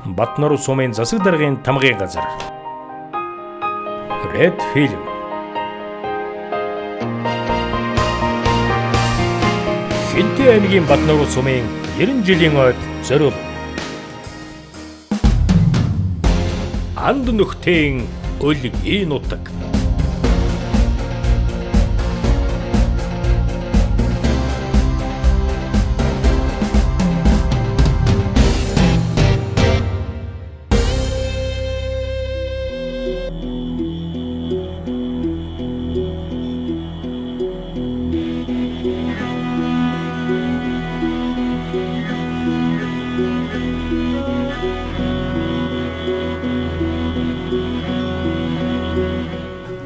Батнар сумын засаг даргын тамгын газар. Red Film. Хинтээ аймгийн Батнар сумын 90 жилийн ойд зориул. Анд нөхдийн өлгийн нутаг.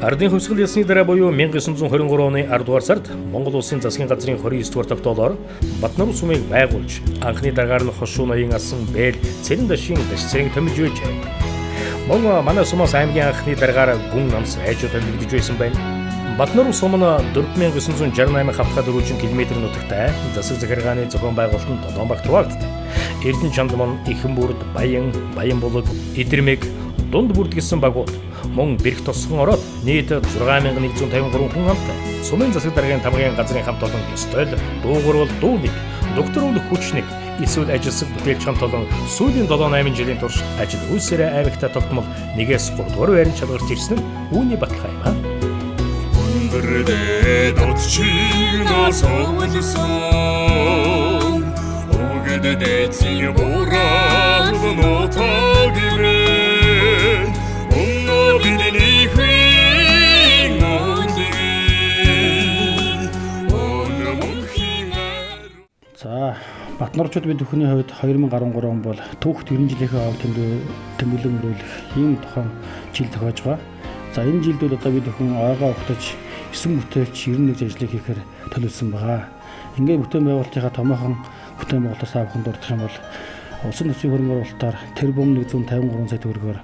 Ардын хувьсгал ясны дараа буюу 1923 оны 10 дугаар сард Монгол улсын засгийн газрын 29 дугаар тогтоолоор Батнар сумыг байгуулж анхны даргаар нь хошуу ноён асан бэл цэрэн дашийн дашцэрэг томилж байжээ. Мөн манай сумаас аймгийн анхны даргаар гүн намс айжуу томилгдож байсан байна. Батнар сум нь 4968 хавтгай 4 км нутагтай засаг захиргааны зохион байгуулалтанд Долоонбагт хуваагддаг. Эрдэнэ чандман, Ихэн бүрд, Баян булаг, Идэрмэг, Дунд бүрд гэсэн багууд мөн бэрх тосгон ороод нийт 6153 хүн амтай. Сумын засаг даргын тамгын газрын хамт олон ёстой л дуугарвал дууник, докторуул хүчник, эсвэл ажилсаг бүтээлч хамт олон сүүлийн 7-8 жилийн турш ажил үйлсээрээ аймагтаа тогтмол 1-3 дугаар байранд чалгарч ирсэн нь үүний баталгаа юм аа. Өндөрдөө дутчихнаас өвлсөн өгдөдөө чи буруу нотагивэ. За, Батнарчууд бид бүхний хувьд 2013 он бол түүх 90 жилийнхээ ав тэмдэглэн өрөөлөх ийм тохон жил тохиож байгаа. За, энэ жилд бол одоо бид бүхэн ойгоо ухтаж 9 бүтээлч 91 ажлыг хийхээр төлөвлөсөн байгаа. Ингээд бүтээн байгуулалтынхаа томоохон бүтээн байгуулалтаас авахын дурдах юм бол улсын төсвийн хөрөнгө оруулалтаар тэрбум 153 сая төгрөгөөр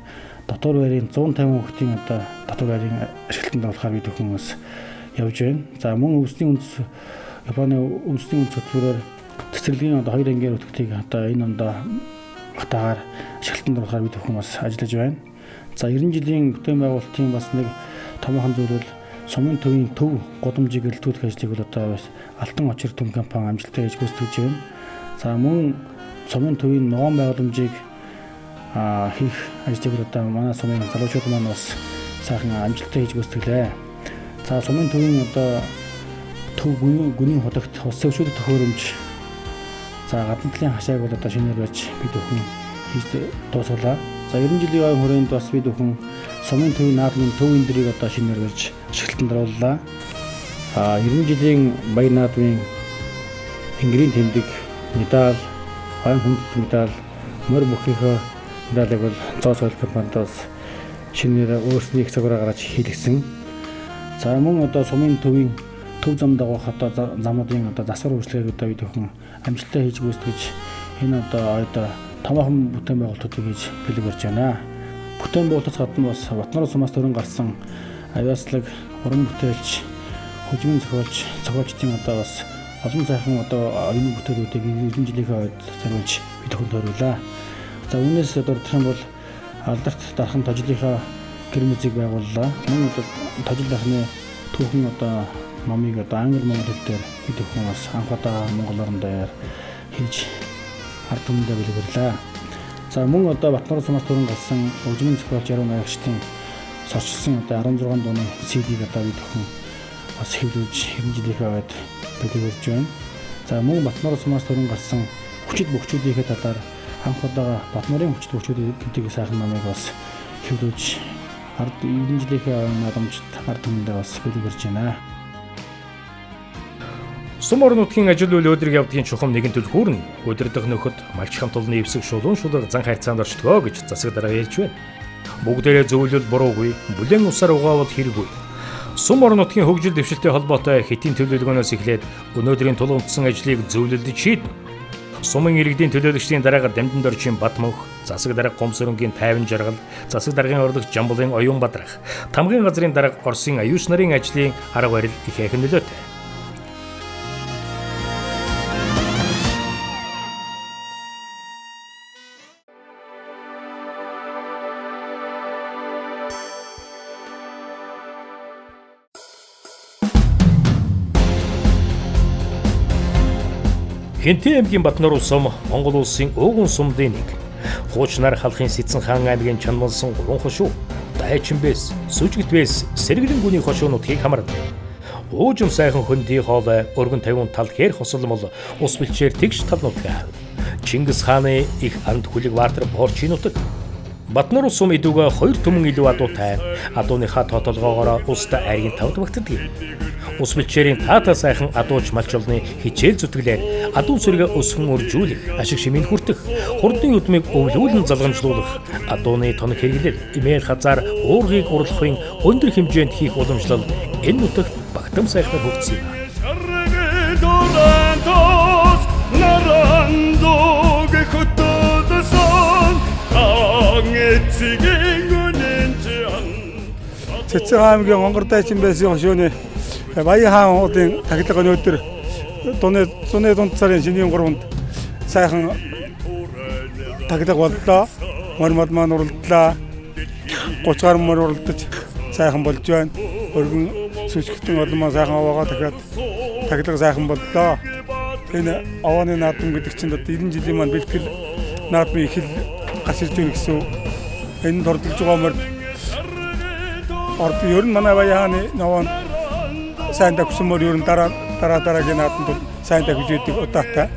дотор байрын 150 хүүхдийн одоо дотор байрын ашиглалтанд оруулахаар бид бүхэн бас явж байна. За, мөн Японы үндэсний үндэс хөтөлбөрөөр цэцэрлэгийн одоо 2 ангийн өтгөлтийг одоо энэ ондоо хатаагаар ашиглалтанд оруулахаар бид бүхэн бас ажиллаж байна. За, 90 жилийн бүтээн байгуулалтын бас нэг томоохон зүйл бол сумын төвийн төв гудамжийг эрэлтүүлэх ажлыг бол одоо бас Алтан очир төв компани амжилттай хийж гүйцэтгэж байна. За, мөн сумын төвийн ногоон байгууламжийг хийх ажлыг бол одоо манай сумын залуучууд маань бас сайхан амжилттай хийж гүйцэтгэлээ. За, сумын төвийн одоо төв гүний хотогт улсын хөгжүүлэлт төхөөрөмж, за гадна талын хашааг бол одоо шинээр байж бид бүхэн хийж дуусгалаа. За, 90 жилийн ойн хүрээнд бас бид бүхэн сумын төвийн наадмын төв эндрийг одоо шинээр байж ашиглалтанд орууллаа. 90 жилийн баяр наадмын тэнгэрийн тэмдэг медаль, ойн хүндлэл медаль, морь мөхийнхөө медалийг бол Зоос ойл компаниудаас шинээр өөрсний их цагаараа гаргаж хийлгэсэн. За, мөн одоо сумын төвийн төв зам дагуулах одоо замуудын одоо засвар үйлчлэгийг одоо бид бүхэн амжилттай хийж гүйцэтгэж энэ одоо томоохон бүтээн байгуулалтуудыг хийж бэлэг барьж байна. Бүтээн байгуулалтаас гадна бас Батнар сумаас төрөн гарсан авиаслаг, уран бүтээлч, хөгжмийн зохиолчдын одоо бас олон сайхан одоо оюуны бүтээлүүдийг 90 жилийнхээ ойд зориулж бид бүхэн тойруулаа. За, үүнээс дурдах юм бол алдарт дархан тожлынхаа гэр мүзийг байгууллаа. Мөн одоо тожил дахны түүхэн одоо номыг одоо англи монгол хэлээр бид бүхэн бас анх удаа монгол орн дээр хийж ард түмэндээ бэлгэрлээ. За, мөн одоо Батнар сумаас төрөн гарсан хөгжмийн зохиолч Яруу Найрагчдын сорчилсан одоо 16 дууны CD-г одоо бид бүхэн бас хэвлүүлж 90 жилийнхээ ойд бэлгэрж байна. За, мөн Батнар сумаас төрөн гарсан хүчит бөхчүүдийнхээ талаар анх удаа Батнарын хүчит бөхчүүд гэдэг сайхан номыг бас хэвлүүлж 90 жилийнхээ ойн наадамжид ард түмэндээ бас бэлгэрж байна. Сум орон нутгийн ажил үйл өдрийг явдгийн чухам нэгэн төл хүүрнэ. Өдөрдөх нөхөд малч хамт олонны эвсэг шулуун шулар зан хайрцаанд орчдгоо гэж засаг дараа ярьж байна. Бүгдээрээ зөвлөл буруугүй, бүлээн усаар угаавал хэрэггүй. Сум орон нутгийн хөгжил дэвшилтэй холбоотой хэтийн төлөвлөгөөнөөс эхлээд өнөөдрийн тулгымдсан ажлыг зөвлөлдөж шийднэ. Сумын иргэдийн төлөөлөгчдийн дараагаар Дамжин доржийн Батмөнх, засаг дарга Гомсөрөнгийн Тайван жаргал, засаг даргын орлогч Жамбулын Оюун Бадрах, тамгын газрын дарга Оросын аюулч нарын ажлын арга барил ихээхэн нөлөөтэй. Хинтээ аймгийн Батнар сум Монгол улсын өвгөн сумдын нэг. Хуучнаар халахын Сэцэн хаан аймгийн Чанмансан 3 хошуу, Дайчинбэс, Сүжигтбэс, Сэргэлэн гүний хошуунуудыг хамарна. Уужим сайхан хөндий хоолой, өргөн тавиун тал хээр хосолмол ус бэлчээр тэгш талнуудгаа. Чингис хааны их анд хүлэг вартар борчийн нутаг. Батнар сум идүүгээ 2 түмэн илүү адуутай. Адууныхаа тоотолгоогоор уста айргийн тавд багтдаг. Ус бэлчээрийн таатай сайхан адууч малчилны хичээл зүтгэлээр адуу сүргээ өсгөн үржүүлэх, ашиг шимийн хүртэх, хурдны үдмийг өвлүүлэн залгамжлуулах, адууны тоног хэрэглэл, имэйл хазаар уургийг урлахын өндөр хэмжээнд хийх уламжлал энэ нутагт багтам сайхнаар хөгжсөн юм. Сэцэн аймгийн Онгор Дайчинбэсийн хошууны Баян хаан уулын тахилга өнөөдөр зуны дунд сарын шинийн 3-нд сайхан тахилга боллоо. Мормод маань уралдлаа. 30 гаруй мөр уралдаж сайхан болж байна. Өргөн сүсгтэн олон маань сайхан аваагаа дахиад тахилга сайхан боллоо. Энэ авааны наадам гэдэг чинь 90 жилийн маань бэлтгэл наадмын их л гарч ирж байна гэсэн. Энэ дордолж байгаа мөр орд ер нь манай Баян хааны наваа сайн тагсмөр ер нь дараагийн наадамд сайн тагж үүдэг удаатай.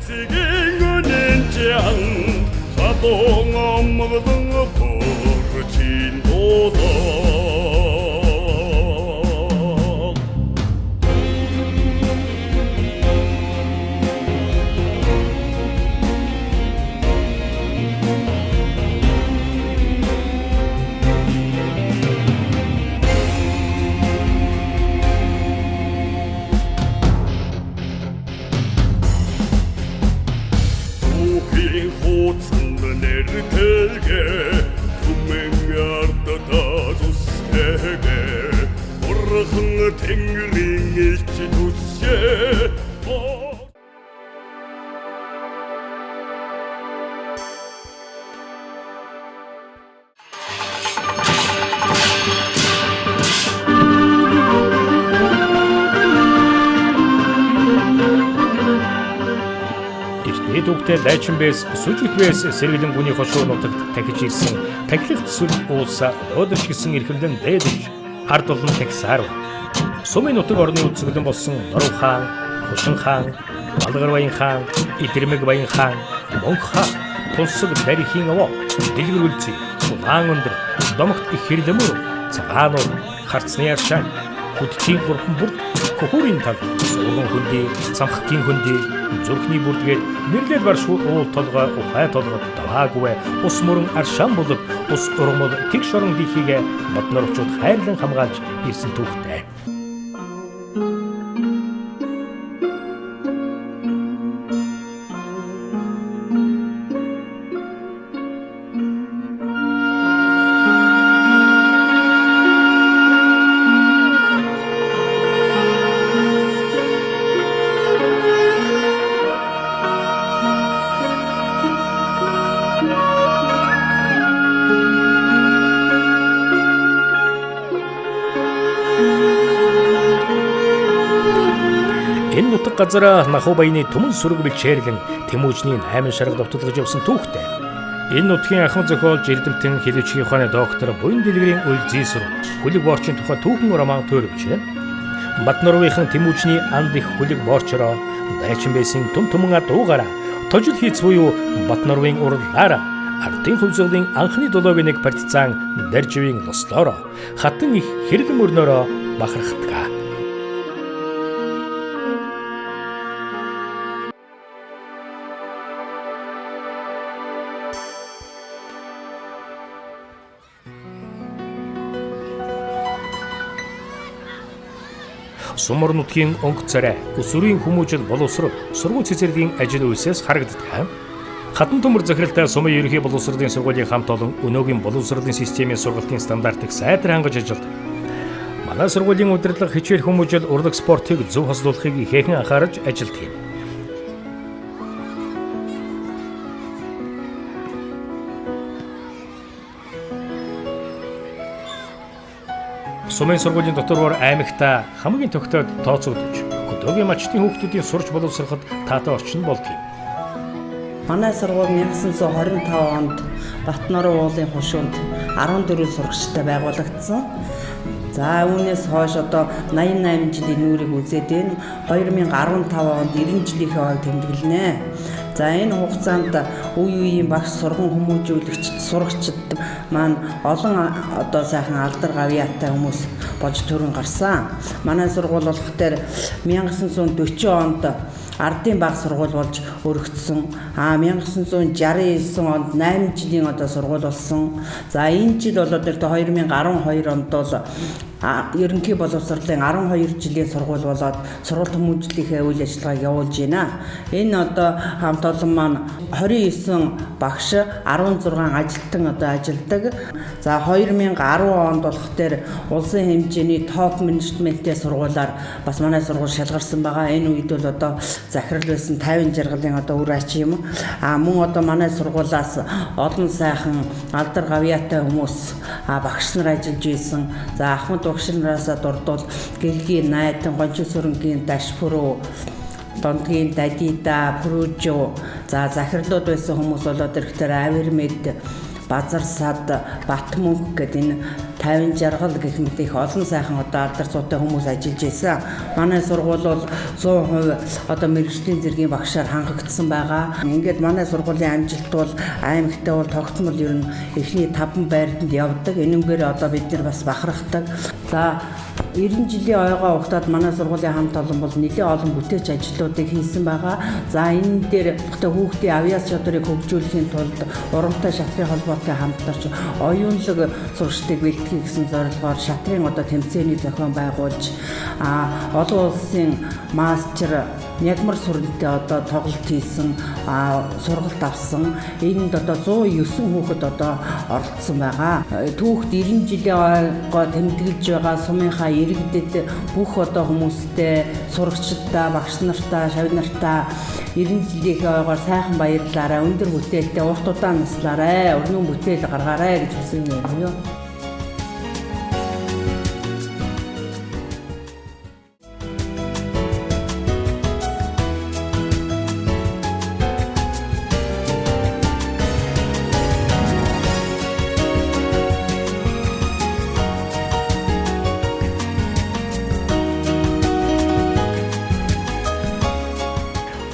Дүүгтэй Дайчинбэс, Сүжигтбэс, Сэргэлэн гүний хошуу нутагт тахиж ирсэн тахилах төсөл уулсаа өдөрч гисэн эрхлэн дээдэж ард олон тагсаар байна. Сумын нутаг орны үзэсгэлэн болсон Норов хаан, Хушин хаан, Балгар Баян хаан, Идэрмэг Баян хаан, Монх хаан, Тулсаг Дарихийн овоо, Дэлгэр үлзий, Улаан өндөр, Домогт их хэрлэмөр, Цагаанууд, Харцны аршаан, Хүдтийн гурван бүрд, Хөхүүрийн тал, Сурган хөндий, Цамхгийн хөндий, Зүрхний бүрдгээд нэрлээд баршгүй уул толгой, ухай толгой, даваагүй, ус мөрөн аршаан болог, ус ургамал тэгш орон дихийгээ Батнар очууд хайрлан хамгаалж ирсэн түүхтэй. Энэ нутаг газар Нахуу Баяны төмөн сүрэг бэлчээрлэн Тэмүүжний 8 шараг довтлогож явсан түүхтэй. Энэ нутгийн ахын зохиолч Эрдэмтэн Хэлөвчгийн ухааны доктор Буян Дэлгэрийн Үлзийсүр хүлэг боорчийн тухай түүхэн роман төрөвчээ. Батнаруугийн Тэмүүжний анд их хүлэг боорчороо Дайчинбэсийн төмөн адуугаараа тожил хийц буюу Батнаруугийн урлаараа ардын хувьсгалын анхны 71 партизан Дарживийн лослоороо хатан их хэрлэн мөрнөөрөө бахархдаг. Сумар нутгийн өнгө царай, өсвөрийн хүмүүжил боловсрол, сургууль цэцэрлэгийн ажил үйлсээс харагддаг. Хатан төмөр захиралтай сумын ерөнхий боловсролын сургуулийн хамт олон өнөөгийн боловсролын системийн сургалтын стандартыг сайтар хангаж ажилладаг. Манай сургуулийн удирдлага хичээл хүмүүжил урлаг спортыг зөв хослуулахыг ихээхэн анхаарч ажилладаг юм. Сумын сургуулийн дотороор аймагта хамгийн тогтоод тооцогдож, өдөөгийн мачтын хүүхдүүдийн сурч боловсроход таатай орчин болдгийг. Манай сургууль 1925 онд Батнорын уулын хушуунд 14 сурагчтай байгуулагдсан. За үүнээс хойш одоо 88 жилийн нүүрийг үзээд энэ 2015 онд 90 жилийнхээ хувьд тэмдэглэнэ. За энэ хугацаанд үе үеийн багш сурган хүмүүжүүлэгч сурагчид маань олон одоо сайхан алдар гавьяатай хүмүүс болж төрөн гарсан. Манай сургууль болох дээр 1940 онд ардын баг сургууль болж өргөцсөн. 1969 онд 8 жилийн одоо сургууль болсон. За энэ жил болоод тэр 2012 онд бол ерөнхий боловсролын 12 жилийн сургууль болоод сургууль хүмүүжлийнхээ үйл ажиллагааг явуулж байна. Энэ одоо хамт олон маань 29 багш 16 ажилтан одоо ажилдаг. За 2010 онд болох дээр улсын хэмжээний топ менежментийн сургуулиар бас манай сургууль шалгарсан байгаа. Энэ үед бол одоо захирал байсан 50 жаргалын одоо үр ач юм. Мөн одоо манай сургуулиас олон сайхан алдар гавьяатай хүмүүс багш нар ажиллаж исэн. За Ахмад багш нараасаа дурдвал Гэлгийн Найдан, Гончин сүрэнгийн Дашпүрүү, Дондгийн Дадида, Пүрүжөө, за захирлууд байсан хүмүүс болоод ирэхээр Авермед, Базар сад, Батмөнх гэдэг энэ 50 жаргал гэх мэт их олон сайхан одоо алдар цуутай хүмүүс ажиллаж байсан. Манай сургууль бол 100% одоо мэргэжлийн зэргийн багшаар хангагдсан байгаа. Ингээд манай сургуулийн амжилт бол аймагтаа бол тогтмол ер нь эхний 5 байранд явдаг. Энэгээр одоо бид нар бас бахархдаг. За 90 жилийн ойгоо хугацаанд манай сургуулийн хамт олон бол нэлээд олон бүтээч ажлуудыг хийсэн байгаа. За энэ дээр хүүхдийн авиац чадварыг хөгжүүлэхийн тулд урамтай шатрын холбоотой хамтарч оюунлаг сурагчдыг бэлтгэх гэсэн зорилгоор шатрын одоо тэмцээний зохион байгуулж олон улсын мастер Нягмар сүрэнтэй одоо тоглолт хийсэн, сургалт авсан. Энд одоо 109 хүүхэд одоо оролцсон байгаа. Түүхт 90 жилийн ойгоо тэмдэглэж байгаа сумынхаа иргэдэд бүх одоо хүмүүстэй, сурагчдаа, багш нартаа, шавь нартаа 90 жилийнхээ ойгоор сайхан баярлаарай. Өндөр бүтээлтэй урт удаан наслаарай. Өрнөн бүтээл гаргаарай гэж хүсэн юм юу.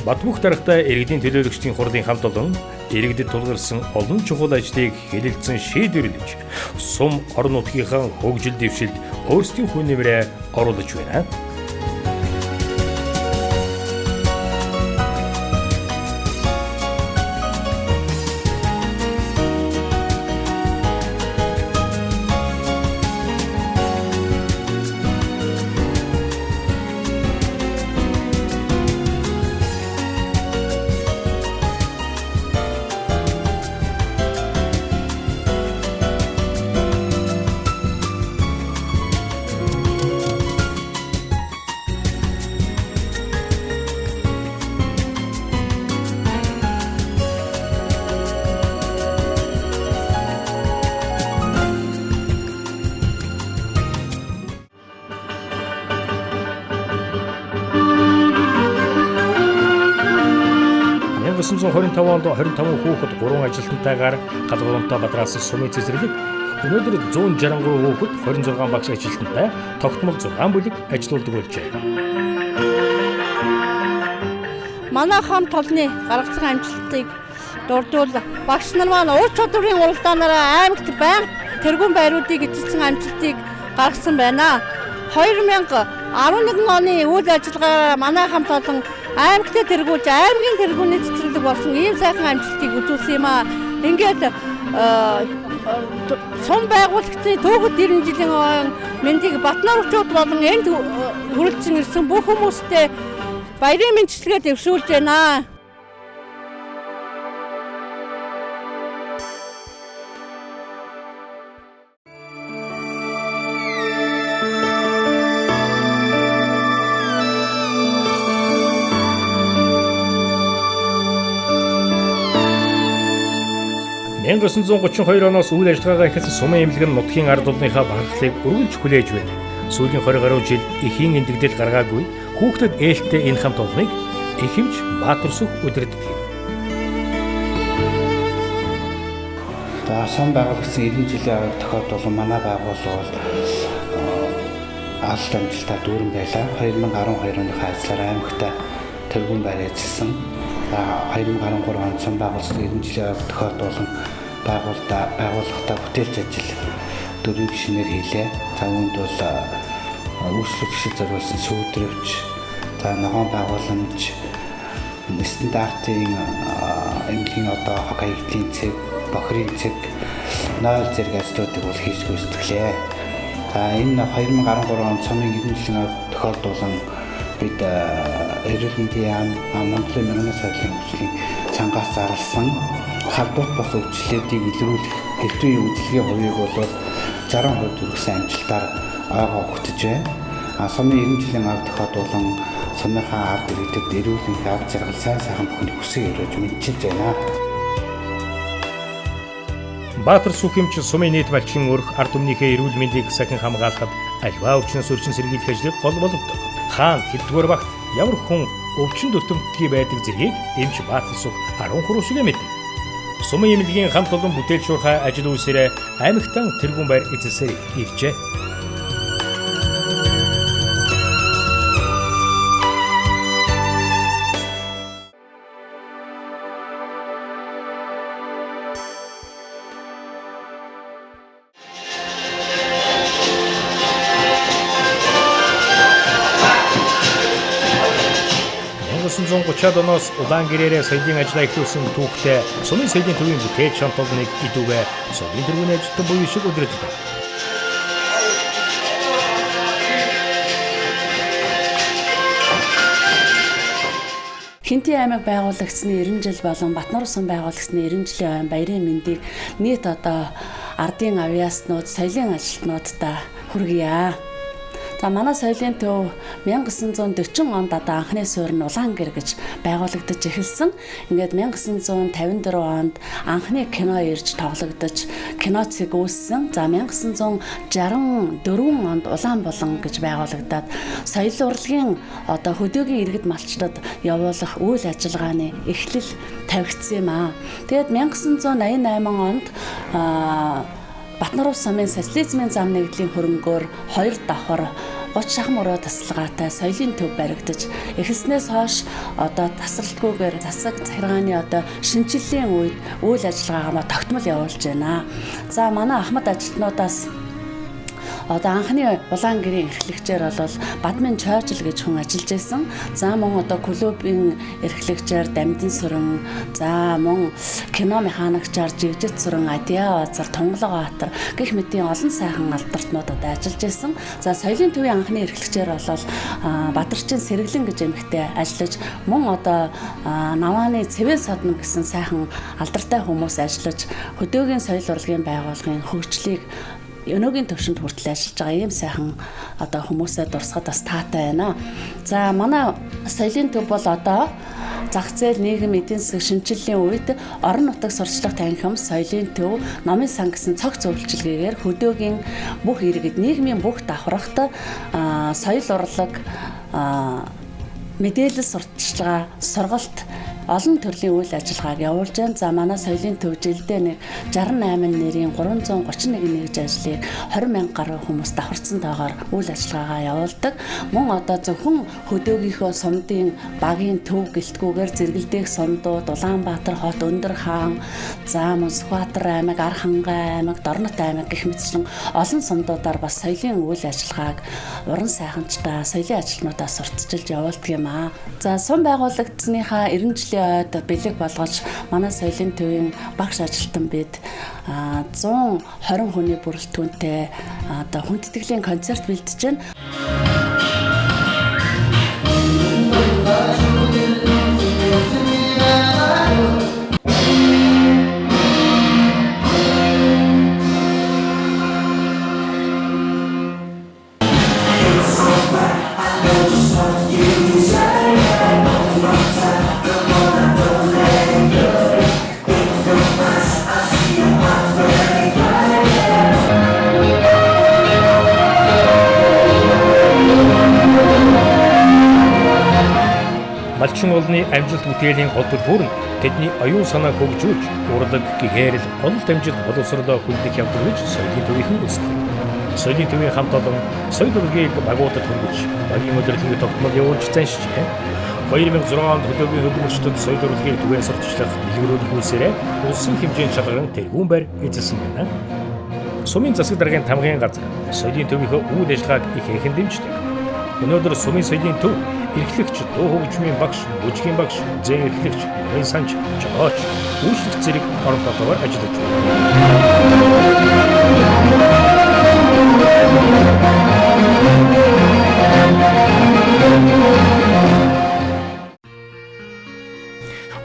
Батмөнх даргатай иргэдийн төлөөлөгчдийн хурлын хамт олон иргэдэд тулгарсан олон чухал ажлыг хэлэлцэн шийдвэрлэж сум орон нутгийнхаа хөгжил дэвшилд өөрсдийн хүн нэмрээ оруулж байна. Гэсэн 1925 онд 25 хүүхэд 3 ажилтнтайгаар Галгуурмтай Бадраас сумын цэцэрлэг өнөөдөр 163 хүүхэд 26 багш ажилтнтай тогтмол 6 бүлэг ажилуулдаг болжээ. Манай хамт олонны гаргасан амжилтыг дурдвал багш нар маань ур чадварын уралдаанаараа аймагт байнга тэргүүн байруудыг эзэлсэн амжилтыг гаргасан байна. 2011 оны үйл ажиллагаараа манай хамт олон аймагт тэргүүлж аймгийн тэргүүний цэцэрлэг болсон ийм сайхан амжилтыг үзүүлсэн юм аа. Ингээд сум байгуулагчдын түүхэд 90 жилийн ойн мэндийг Батнорчууд болон энд хүрэлцэн ирсэн бүх хүмүүстээ баярын мэндчилгээ дэвшүүлж байна. Эн 1932 оноос үйл ажиллагаагаа эхэлсэн сумын эмнэлэг нь нутгийн ард олонныхаа барахлыг өргөлж хүлээж байна. Сүүлийн 20 гаруй жил эхийн эндэгдэл гаргаагүй хүүхдэд ээлтэй энэ хамт олныг ихэвч баатарсөх өдөрддөг юм. За сон байгуулагдсан 90 жилийн авиг тохиолдол манай байгууллага бол алт амжилтад дүүрэн байлаа. 2012 оны хайцлаар аймагта тэргүүн байр эзэлсэн. 2013 онд сон байгуулсан 90 жилийн авиг тохиолдол байгууллагатай бүтээлч ажил дөрвийг шинээр хийлээ. За үүнд бол үйлчлэг гişid зориулсан сүүдрөвч, за ногоон байгууламж, стандартын эмнэлгийн одоо хагайгдлын цэг, бохирын цэг, нойл зэрэг ажлуудыг бол хийж гүйцэтгэлээ. За энэ 2013 онд цомын 90 жилийн авиг тохиолдуулан бид эрүүл мэндийн яам, Монголын мэрэгэн соёлын хөгжлийн чангаас зарласан халдварт бос өвчлөлүүдийг илрүүлэх хэвтийн үйлчлэгийн хувийг бол 60% хүргэсэн амжилтаар ойгоо өгтөж байна. Сумын 90 жилийн авиг тохиолдуулан сумынхаа ард иргэдэд эрүүл мэндийн авч жаргал сайн сайхан бүхнийг хүсэж өрөөж мэдчилж байна. Баатар Сүхэмч сумын нийт малчин өрх ард түмнийхээ эрүүл мэндийг сахин хамгаалахад альва өвчнөөс өрчин сэргийлэх ажлыг гол болгодог. Хаан хэддүгээр багт ямар хүн өвчин дөтөмтгий байдаг зэргийг эмч Баатар Сүх 13 шигэ мэднэ. Сумын эмнэлгийн хамт олон бүтээлч шуурхай ажил үйлсээрээ аймагтан тэргүүн байр эзэлсээр иржээ. Оноос улаан гэрээрээ соёлын ажлаа эхлүүлсэн түүхтэй сумын соёлын төвийн бүтээлч хамт олныг идүүгээ соёлын тэргүүний ажилтан буюу шиг өдрөддөг. Хинтээ аймаг байгуулагдсны 90 жил болон Батнар ус байгуулагдсны 90 жилийн ойн баярын мэндийг нийт одоо ардын авьяаснууд, соёлын ажилтнуудаа хүргье. За манай соёлын төв 1940 онд одоо анхны суурь нь Улаан гэр гэж байгуулагдаж эхэлсэн. Ингээд 1954 онд анхны кино ирж тоглогдож кино цэг үүссэн. За 1964 онд Улаан булан гэж байгуулагдаад соёл урлагийн одоо хөдөөгийн иргэд малчдад явуулах үйл ажиллагааны эхлэл тавигдсан юм аа. Тэгээд 1988 онд Батнар ус сумын социализмын зам нэгдлийн хөрөнгөөр 2 давхар 30 шахам өрөө тасалгаатай соёлын төв баригдаж эхэлснээс хойш одоо тасралтгүйгээр засаг захиргааны одоо шинжиллийн үед үйл ажиллагаагаа тогтмол явуулж байна. За манай Ахмад ажилтнуудаас одоо анхны улаан гэрийн эрхлэгчээр бол Бадмин Чойжл гэж хүн ажиллаж байсан. За мөн одоо клубын эрхлэгчээр Дамдин Сүрэн, за мөн кино механикчаар Жигжит Сүрэн, Адиа Базар, Тунгалаг Баатар гэх мэтийн олон сайхан алдартнууд одоо ажиллаж байсан. За соёлын төвийн анхны эрхлэгчээр бол Бадарчин Сэргэлэн гэж эмэгтэй ажиллаж, мөн одоо Навааны Цэвэн Содно гэсэн сайхан алдартай хүмүүс ажиллаж, хөдөөгийн соёл урлагийн байгууллагын хөгжлийг өнөөгийн төвшөнд хүртэл ажиллаж байгаа ийм сайхан одоо хүмүүсээ дурсахад бас таатай байна. За манай соёлын төв бол одоо зах зээл, нийгэм, эдийн засаг шинжилгээний үед орон нутаг сурчлага танхим, соёлын төв, номын сан гэсэн цогц үйлчилгээгээр хөдөөгийн бүх иргэд, нийгмийн бүх давхрагт соёл урлаг, мэдээлэл сурталчилгаа, сургалт олон төрлийн үйл ажиллагааг явуулж байна. За манай соёлын төв жилдээ нэг 68 нэрийн 331 нэгж ажлыг 20 мянга гаруй хүмүүс давхарцсан тоогоор үйл ажиллагаагаа явуулдаг. Мөн одоо зөвхөн хөдөөгийнхөө сумдын багийн төв гэлтгүүгээр зэрэгэлдээх сумдууд Улаанбаатар хот, Өндөр хаан, за мөн Сүхбаатар аймаг, Архангай аймаг, Дорнот аймаг гэх мэтчлэн олон сумдуудаар бас соёлын үйл ажиллагааг уран сайханчдаа, соёлын ажилтнуудаа сурталчилж явуулдаг юм аа. За сум байгуулагдсаныхаа 90 жилийн ойд бэлэг болгож манай соёлын төвийн багш ажилтан бид 120 хүний бүрэлдэхүүнтэй одоо хүндэтгэлийн концерт бэлдэж байна. малчин олны амжилт бүтээлийн гол дүр нь тэдний оюун санааг хөгжүүлж, урлаг, гэгээрэл, ололт амжилт боловсролоо хүлдэх явдал гэж соёлын төвийн үздэг. Соёлын төвийн хамт олон соёл урлагийг багуудад хөргөж, багийн удирдлагыг тогтмол явуулж заншжээ. 2006 онд хөдөөгийн хөдөлмөрчдөд соёл урлагийг түгээн сурталчлах дэлгэрүүлэх үйлсээрээ улсын хэмжээний шалгарын тэргүүн байр эзэлсэн байна. Сумын засаг даргын тамгын газар соёлын төвийнхөө үйл ажиллагааг их хэрхэн дэмждэг. Өнөөдөр сумын соёлын төв эрхлэгч, дуу хөгжмийн багш, бүжгийн багш, зээн эрхлэгч, хэн санч, жолооч, үйлчлэгч зэрэг орон дотоогоор ажиллаж байна.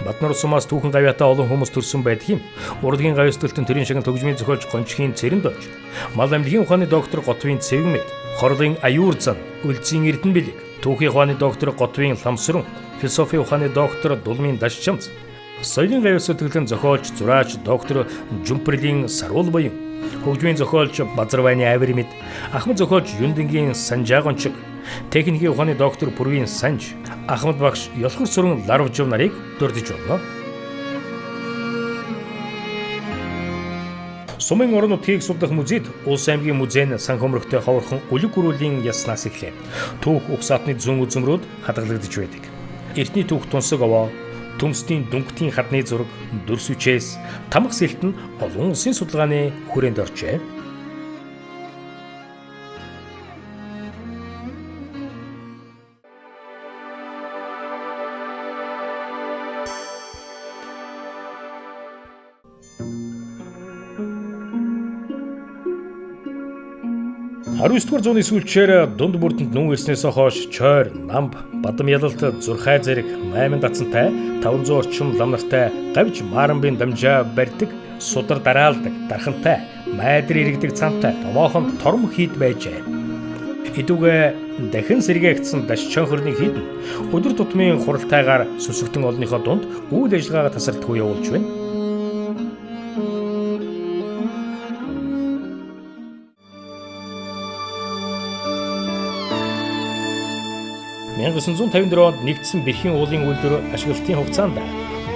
Батнар сумаас түүхэн гавьяатаа олон хүмүүс төрсөн байдаг юм. Урлагийн гавьяасталтын төрийн шагнал төгжмийн зохиолч Гончхийн Цэрэндойч, мал амлигийн ухааны доктор Готвын Цэвгмэд, хорлын Аюур зан, Үлзийн Эрдэнэ Бэлэг, түүхийн ухааны доктор Готвын Ламсрун, философийн ухааны доктор Дулмын Дашчамц, соёлын гавьяасталтын зохиолч зураач доктор Жумпрлийн Саруул Баян, хөгжмийн зохиолч Базарвайны Авиримэд, ахмад зохиолч Юндингийн Санжаагончиг, техникийн ухааны доктор Пүрвийн Санж, ахмад багш Ёлхор Сүрэн Ларвжив нарыг дурдж байна. Сумын орон нутгийг судлах музейд Улс аймгийн музейн санхүүмөрөгтэй ховорхон үлэг гөрүүлийн яснаас эхлээд түүх угсаатны зүүн үзмрүүд хадгалагдж байдаг. Эртний түүх тунсаг овоо, төмсдийн дүнхтийн хадны зураг, дүрс үчээс, тамга сэлт нь олон улсын судалгааны хүрээнд оржээ. Хариуцлагаар зууны сүүлчээр дунд бүрдэнд нүүн ирснээс хойш чойр, намб, бадам ялалт, зурхай зэрэг 8 дацантай 500 орчим лам нартай гавж Маранбын дамжаа барьдаг, судар дараалдаг, дархантай, майдэр иргэдэг цантай томоохон торм хийд байжээ. Идүүгээ дахин сэргээгдсэн даш чонхорны хийд нь өдөр тутмын хуралтайгаар сүсгтэн олныхоо дунд үйл ажиллагаагаа тасардаггүй явуулж байна. 1954 онд нэгдсэн бэрхийн уулын үйлдвэр ашиглалтын хугацаанд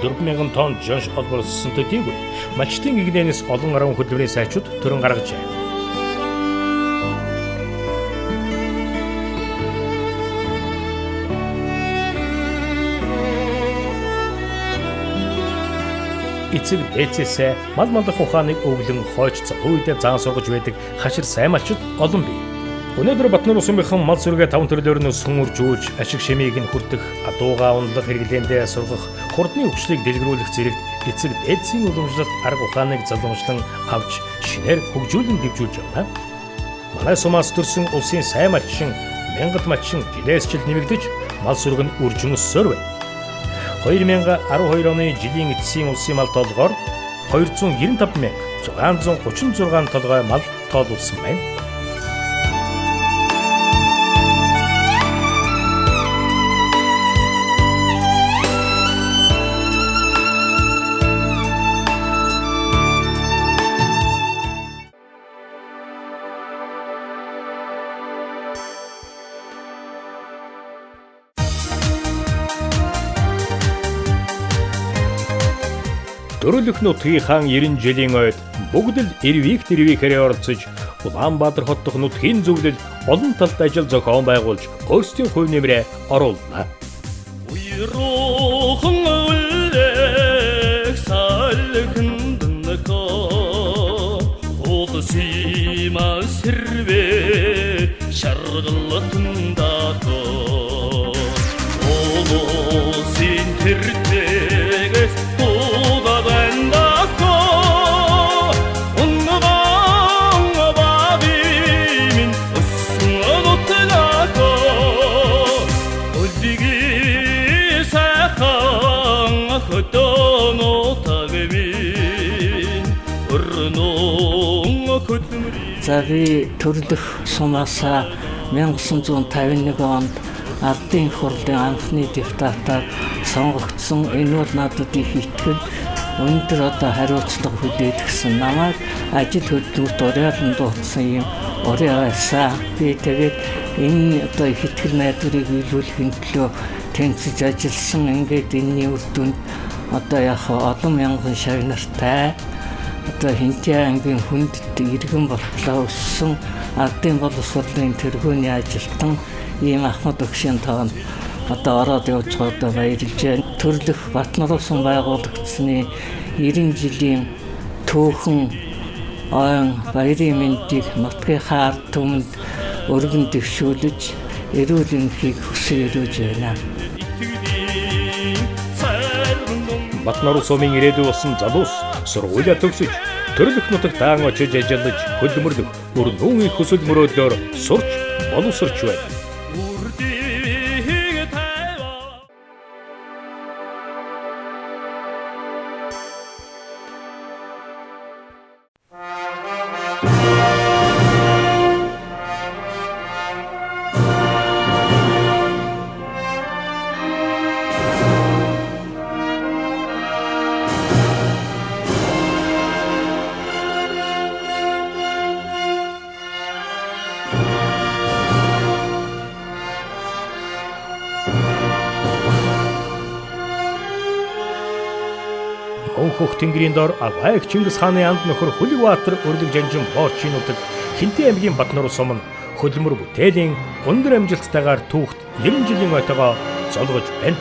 4,000 тонн жонш олборлсон төдийгүй малчтын игнэнээс олон арван хөдөлмөрийн сайчууд төрөн гаргажээ. Эцэг дээцээсээ мал малдах ухааныг өвлөн хойч цагаан үедээ заан сургаж байдаг хашир сайн малчид олон бий. Өнөөдөр Батнар сумынхан мал сүргээ 5 төрлөөр нь сүн үржүүлж, ашиг шимийг нь хүртэх, адууга унлах хэрэглээндээ сургах, хурдны өвчлийг дэлгэрүүлэх зэрэгт эцэг дээдсийн уламжлалт арга ухааныг залгамжлан авч шинээр хөгжүүлэн дэвжүүлж байна. Манай сумаас төрсэн улсын сайн малчин, мянгат малчин жилээс жил нэмэгдэж, мал сүрэг нь үржин өссөөр байна. 2012 оны жилийн эцсийн улсын мал толгоор 295,636 толгой мал тоолуулсан байна. Төрөлх нутгийн хаан 90 жилийн ойд бүгд л эрвийхээрээ оролцож Улаанбаатар хот дахь нутгийн зөвлөл олон талт ажил зохион байгуулж өөрсдийн хувь нэмрээ оруулна. Уйруухан үлээх салхинд нөхөө улсимаа сэрвэ шаргалатандаа улсын тэртэгээс За би төрлөх сумаасаа 1951 онд Ардын хурлын анхны депутатаар сонгогдсон. Энэ бол надад их итгэл өнөөдөр одоо хариуцлага хүлээх гэсэн намайг ажил хөдөлгөөнт уриалан дуудсан юм урий байсан. Би тэгээд энэ одоо их итгэл найдварыг биелүүлэхийн төлөө тэнцэж ажилласан. Ингээд энэний үр дүнд одоо яг олон мянган шагнартай одоо Хинтээ аймгийн хүндэт иргэн болтлоо өссөн ардын боловсролын тэргүүний ажилтан ийм Ахмад Өгшийн тоонд одоо ороод явж байгаа баярлж байна. Төрлөх Батнаруусан байгуулагдсны 90 жилийн түүхэн ойн баярын мэндийг нутгийнхаа ард түмэнд өргөн дэвшүүлж эрүүл энхийг хүсэж өрөөж байна. Батнаруу сумын ирээдүй болсон залуус сургуулиа төгсөж төрлөх нутагт даан очиж ажиллаж хөдөлмөрлөх өрнүүн их хүсэл мөрөөдлөөр сурч боловсрч байна. Хөх тэнгэрийн дор Агайг Чингис хааны анд нөхөр Хүлэгбаатар өрлөг жанжин боорчинуудад Хинтээ аймгийн Батнаруу сум нь хөдөлмөр бүтээлийн өндөр амжилттайгаар түүхт 90 жилийн ойтойгоо золгож байна.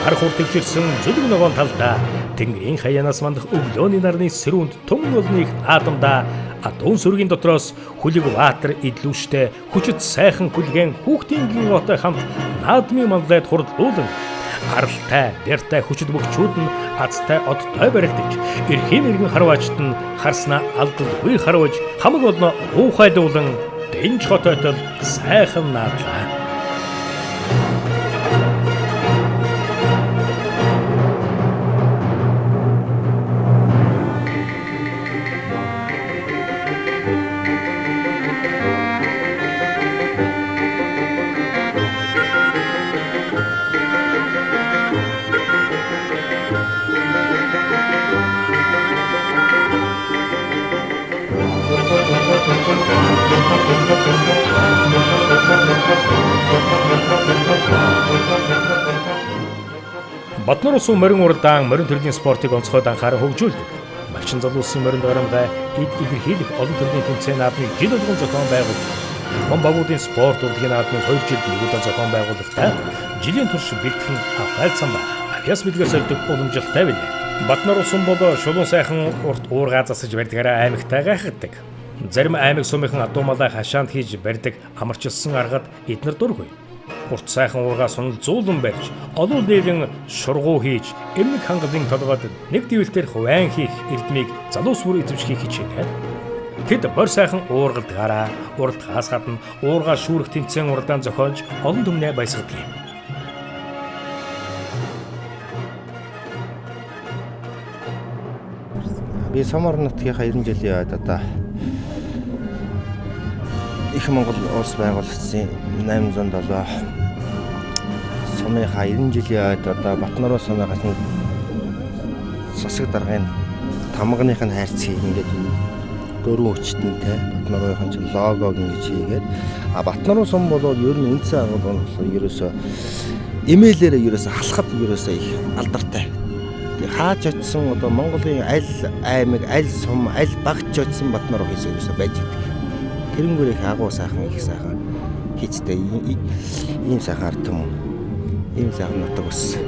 Нар хур төвшөрсөн зүлэг ногоон талдаа тэнгэрийн хаянаас мандах өглөөний нарны сэрүүнд тун олныг наадамдаа адуун сүргийн дотроос Хүлэгбаатар идлүүштэй хүчит сайхан хүлгэн хүүхдийн гинgoтой хамт наадмын манлайд хурдлуулан харалтай, дэртэй хүчит бөхчүүд нь азтай одтой баригдаж, эрхийн иргэн харваачт нь харснаа алдалгүй харваж, хамаг болно уухайлуулан дэнж хотойтол сайхан наадлаа. Батнаруу сум морин уралдаан морин төрлийн спортыг онцгойд анхааран хөгжүүлдэг. Малчин залуусын морин дарамгай эд илэрхийлэх олон төрлийн тэмцээн наадмыг жил болгон зохион байгуулдаг. Мөн багуудын спорт урлагийн наадмыг 2 жилд нэг удаа зохион байгуулахдаа жилийн турш бэлтгэн авайл самбаа авьяас мэдгээр сольдог уламжлалтай байна. Батнаруу сум бол шулуун сайхан урт уургаа засаж барьдгаараа аймагтай гайхагддаг. Зарим аймаг сумынхан адуу малай хашаанд хийж барьдаг амарчилсан аргад эднэр дургүй. Урт сайхан уургаа сунал зуулан барьж, олон нийлэн шургуу хийж, эмнэг хангалын толгойд нэг дэвэлтээр хувайн хийх эрдмийг залуус бүр идэвшгийг хичээдэг. Тэд морь сайхан уургалдгаараа уралдахаас гадна уургаа шүүрэх тэмцээн уралдаан зохиолж олон түмнээ баясгадаг юм. Би Самар нутгийнхаа 90 жилийн ойд одоо Их Монгол улс байгуулагдсан 807 сумынхаа 90 жилийн ойд одоо Батнаруу сумынхаас засаг даргын тамганых нь хайрцгийг ингээд дөрвөн өчтөнтэй Батнаруугийн чинь логог ингэж хийгээд Батнаруу сум бол ер нь үндсэн агуулга нь ерөөсөө имэйлээрээ ерөөсөө халахад ерөөсөө их алдартай. Хаач очсон одоо Монголын аль аймаг, аль сум, аль багч очсон Батнаруу хийсэн ерөөсөө байж идэг. Тэрнгүүр их агуу сайхан их сайхан хийцтэй ийм сайхан ард юм. Ийм сайхан нутаг ус.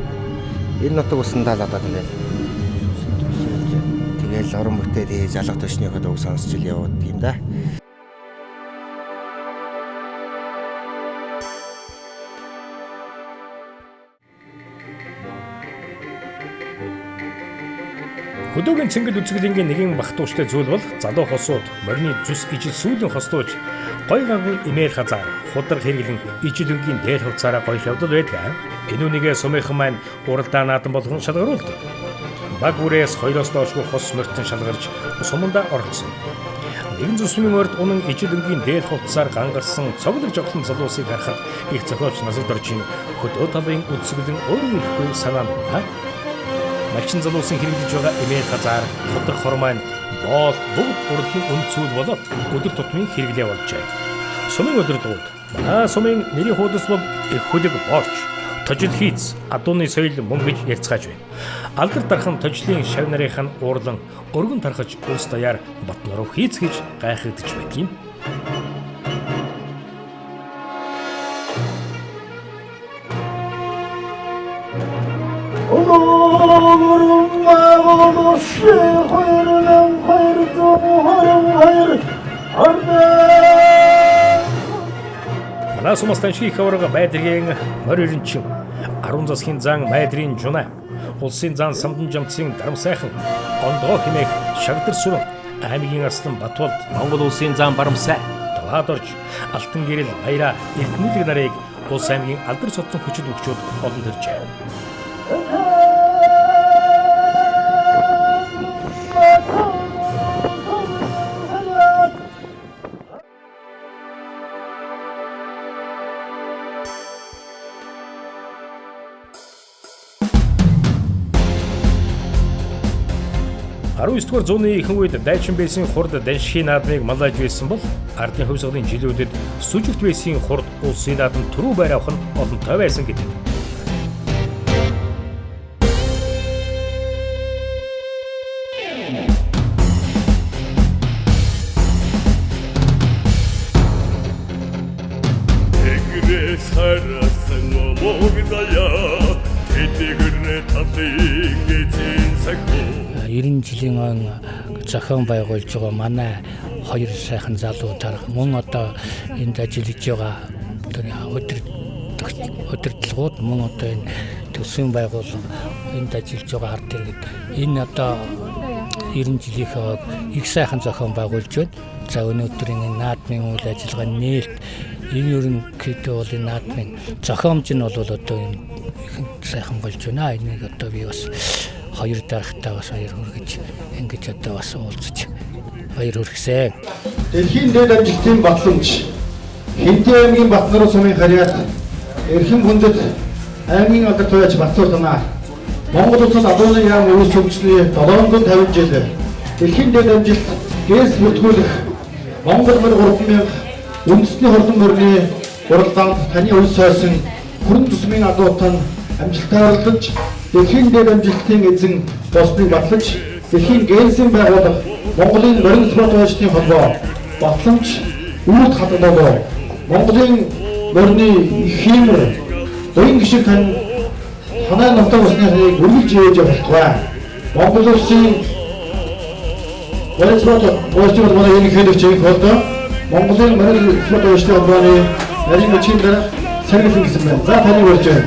Энэ нутаг усан талаадаа тэгэл орон бүтээр залга төшнийхөө дуу сонсч ил яваад юм да. Хөдөөгийн цэнгэл үзэсгэлэнгийн нэгэн багтууштай зүйл бол залуу хосууд морины зүс ижил сүүлэн хослууж гой ганган имэйл хазаар худар хэрэглэн ижил өнгийн дээр хувцаараа гоёх явдал байдаг. Энэ үнийгээ сумынхан маань уралдаан наадам болгон шалгаруулдаг. Баг үрээс 2-оос доошгүй хос морьтон шалгарч суманда оролцсон. Нэгэн зүсмийн морьд унан ижил өнгийн дээр хувцаар гангарсан цоглог жовхон залуусыг харахад их зохиолч насад орж хөдөө талын үзэсгэлэн өөрөө ихгүй санаанд байна. малчин залуусан хэрэглэж байгаа эмээ газар, ходрох хормайн, боол бүгд урлагийн үнд зүйл болоод өдөр тутмын хэрэглээ болжээ. Сумын удирдлагууд манай сумын нэрийн хуудас бол их хөлөг борч, тожил хийц, адууны соёл мөн гэж ярьцгааж байна. Алдар дархан тожлын шав нарын уурлан өргөн тархаж улс даяар Батноров хийц гэж гайхагдж байдгийн. Манай сумастан шиг хаврага байдрын морин чин 10 засгийн зан майдрын жуна улсын зан самдан жамцын дарам сайхан ондоо хэмээх шагдар сүрэн аймгийн аслан Батболд Монгол улсын зан барамсай таваад орж алтан гэрэл баяра эрдэнэлэг нарыг улс аймгийн алдар цодсон хүчит өгчүүд олон төржээ. Дугаар зууны ихэнх үед дайчин байсан хурд даншхийн наадмыг маллаж байсан бол ардын хувьсгалын жилүүдэд сүжигт байсан хурд улсын наадам түрүү байр авах нь олонтой байсан гэдэг. Тэгрээс харасан мөгдая тэтгэрнэ татыг эзэн сахи 90 жилийн он зохион байгуулж байгаа манай хоёр сайхан залуудаар мөн одоо энд ажиллаж байгаа удирдлагууд мөн одоо энэ төсвийн байгууллага энд ажиллаж байгаа ард иргэд энэ одоо 90 жилийнхээ их сайхан зохион байгуулж байна. За өнөөдрийн энэ наадмын үйл ажиллагааны нээлт энэ ерөнхийдөө бол энэ наадмын зохиомж нь бол одоо энэ сайхан болж байна. Энийг одоо би бас хоёр дарагтаа бас хоёр хүргэж ингэж одоо бас уулзаж хоёр хүргэсэн. Дэлхийн дээд амжилтын батламж Хинтээ аймгийн Батноров сумын харьяат эрхэм хүндэт аймгийн алдар туяач Батцуур танаа Монгол улсад адууны яам өрөөс хөгжсөний 750 жил дэлхийн дээд амжилт гээс бүртгүүлэх Монгол мөр 3000 үндэсний хурдан мөрний уралдаанд таны улс сойсон хүрэн тусмын адуутан амжилтаар оролцож дэлхийн дээд амжилтын эзэн босныг батлаж дэлхийн генсийн байгууллага Монголын морин спорт хожтын холбоо батламж үүд хатгалаа Монголын морины их хиймэр буян гişиг танай нутаг усны хэрийг үргэлж ээж явуултугай. Монгол улсын морин спорт хожтын холбооны энэ хэлэгч болдоо Монголын морин спорт хожтын холбооны нарийн бичгийн дараа сэргэлэн гэсэн байна. За таны урьж байна.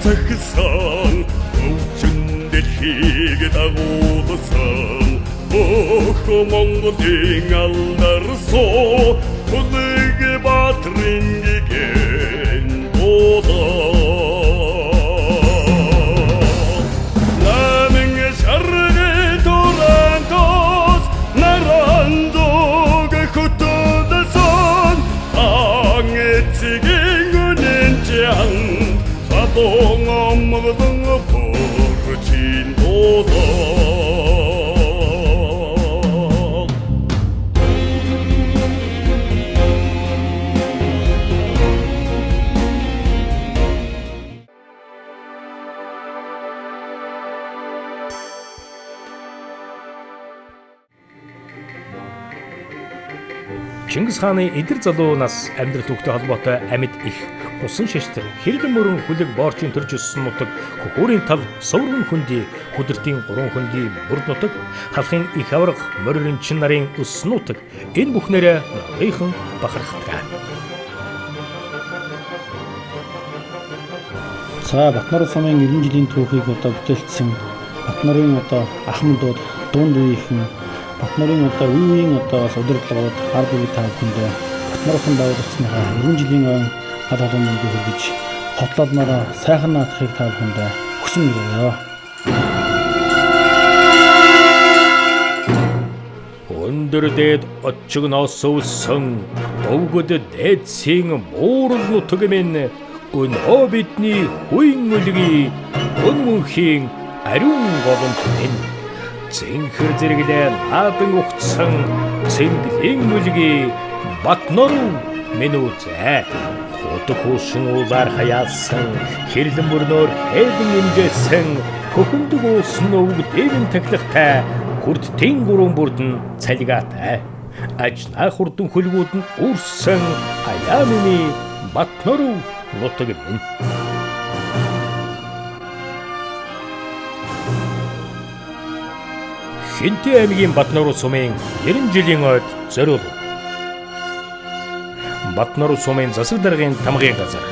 Захсан өвчин дэлхийг дагуулсан өх Монголын алдар суу хүлэг баатрын гэн бодоо намын шаргэ торантос нарандог хөтөдсөн ангецгийн үнэнчэн Ongomgdung porchin bodo Чингис хааны эдэр залуу нас амьдрал түүхтэй холбоотой амьд их усан шаштрын хэрэгэн мөрөн хүлэг боорчийн төрж өссөн нутаг хөхүүрийн тал суврын хөндөй хүдэртийн 3 хөндөй бүрд нутаг халахын их авраг морин чин нарын өссөн нутаг энэ бүхнээрээ нөхөйхөн бахархдаг. За Батноров сумын 90 жилийн түүхийг одоо бүтээлсэн Батнорын одоо ахмад дууд дунд үеийнхэн Батнорын одоо үеийн одоо удирдлагууд ард иргэд та бүхэндээ Батноров сум байгуулагдсныхаа 90 жилийн он гал халуун мэндийг хүргэж хотлолноор сайхан наадахыг та бүхэндээ хүсэн өргөё. Өндөрдөд очигноос өвсөн өвгөд дээдсийн буурал нутаг минь өнөө бидний хуин үлгий өнмөнхийн ариун голомт минь зинхэр зэрэглээ наадан ухтсан цэнглийн үлгий Батноруу минь үзээ. Худаг хуучин уулаар хаяасан хэрлэн мөрнөөр хэдэн имжээсэн хөхөндөг уусан өвг дээвэн тахилгатай хүрдтийн гурван бүрдэн цалигаатай ажнаа хурдан хөлгүүд нь үрсэн аяамны Батноруу нутаг минь. Хинтээ аймгийн Батноруу сумын 90 жилийн ойд зориулв. Батноруу сумын засаг даргын тамгын газар